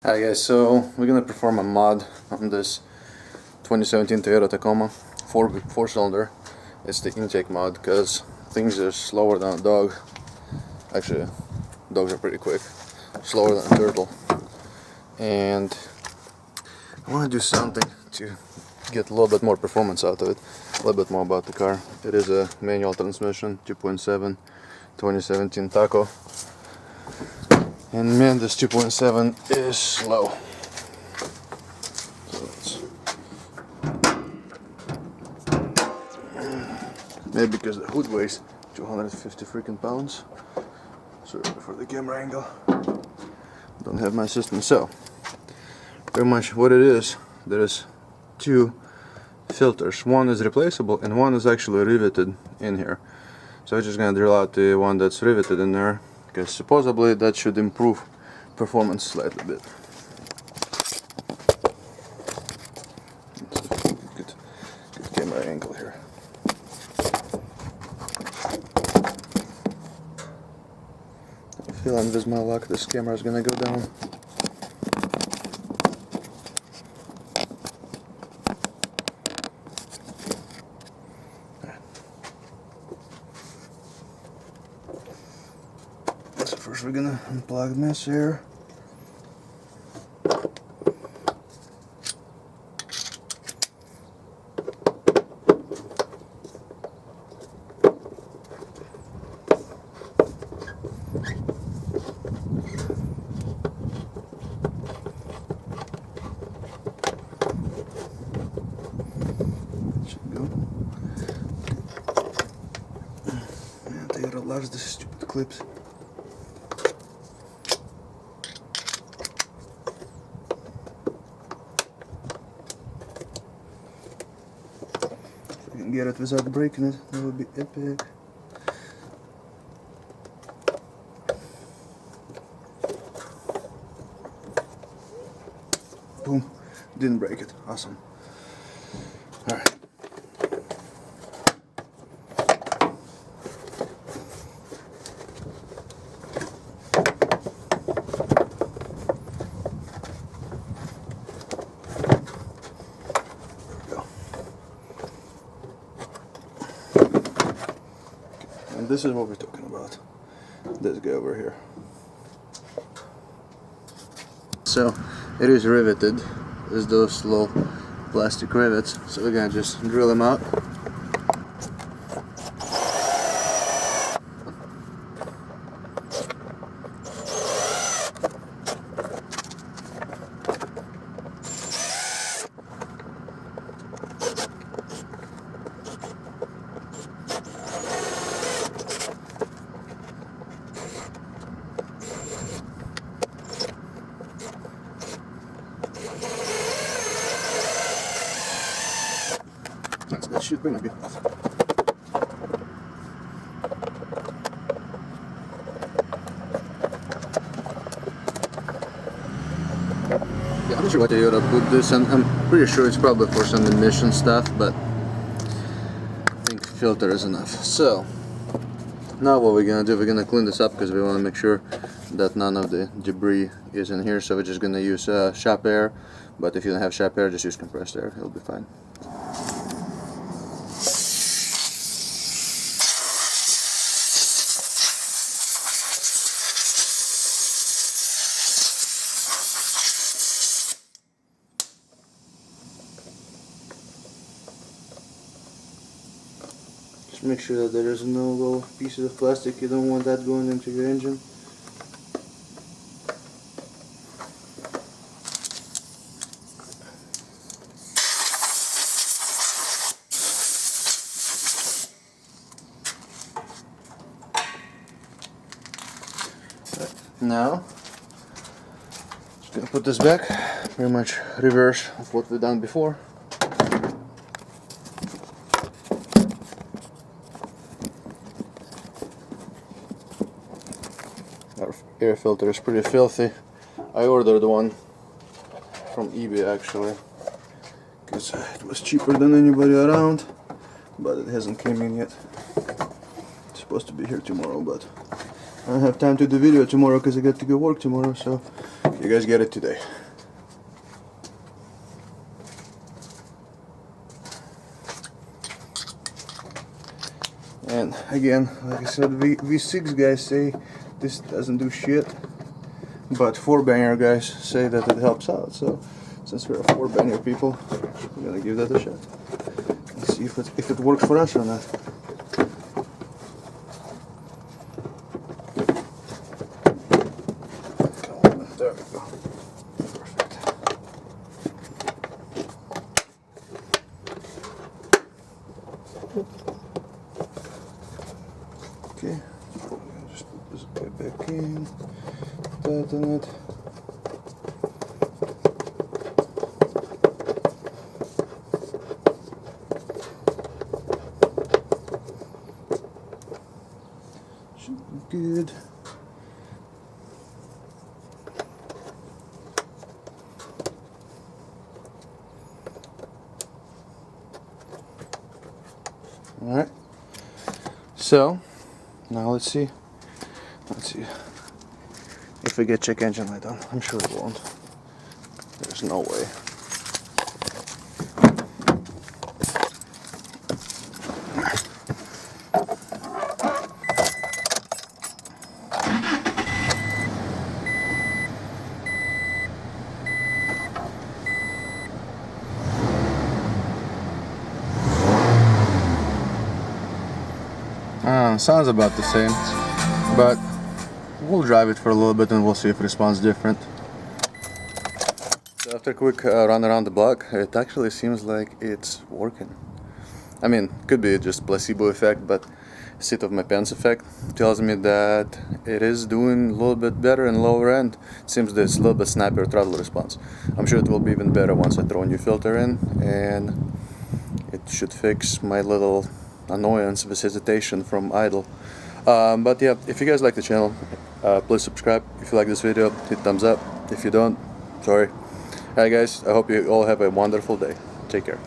Hi guys, so we're gonna perform a mod on this 2017 Toyota Tacoma 4-cylinder. It's the intake mod because things are slower than a dog. Actually, dogs are pretty quick, slower than a turtle. And I want to do something to get a little bit more performance out of it, a little bit more about the car. It is a manual transmission, 2.7, 2017 Taco. And man, this 2.7 is slow. So maybe because the hood weighs 250 freaking pounds. Sorry for the camera angle. Don't have my assistant. So pretty much what it is, there is two filters. One is replaceable and one is actually riveted in here. So I'm just gonna drill out the one that's riveted in there, because supposedly that should improve performance slightly bit. Good camera angle here. I feel like with my luck this camera is gonna go down. So first we're gonna unplug this here. Should go. Man, Toyota loves these stupid clips. If we can get it without breaking it, that would be epic. Boom, didn't break it, awesome. Alright. And this is what we're talking about. This guy over here. So it is riveted. There's those little plastic rivets. So we're gonna just drill them out. That should bring a bit off. Yeah, I'm not sure why Toyota put this, and I'm pretty sure it's probably for some emission stuff, but I think filter is enough. So now what we're gonna do, we're gonna clean this up because we want to make sure that none of the debris is in here. So we're just gonna use shop air, but if you don't have shop air, just use compressed air, it'll be fine. Just make sure that there is no little pieces of plastic. You don't want that going into your engine. Now, just gonna put this back, pretty much reverse of what we've done before. Our air filter is pretty filthy. I ordered one from eBay actually, because it was cheaper than anybody around, but it hasn't came in yet. It's supposed to be here tomorrow, but I don't have time to do video tomorrow because I got to go work tomorrow, so you guys get it today. And again, like I said, V6 guys say this doesn't do shit, but 4-banger guys say that it helps out. So since we're 4-banger people, we're gonna give that a shot and see if it works for us or not. There we go. Perfect. Okay, just put this guy back in, tighten it. Should be good. Alright, so now let's see if we get check engine light on. I'm sure it won't. There's no way. Sounds about the same, but we'll drive it for a little bit and we'll see if it responds different. So after a quick run around the block, it actually seems like it's working. I mean, could be just placebo effect, but seat of my pants effect tells me that it is doing a little bit better in lower end. It seems there's a little bit snappier throttle response. I'm sure it will be even better once I throw a new filter in, and it should fix my little annoyance with hesitation from idle. But yeah, if you guys like the channel, please subscribe. If you like this video, hit thumbs up. If you don't, sorry. Alright guys, I hope you all have a wonderful day. Take care.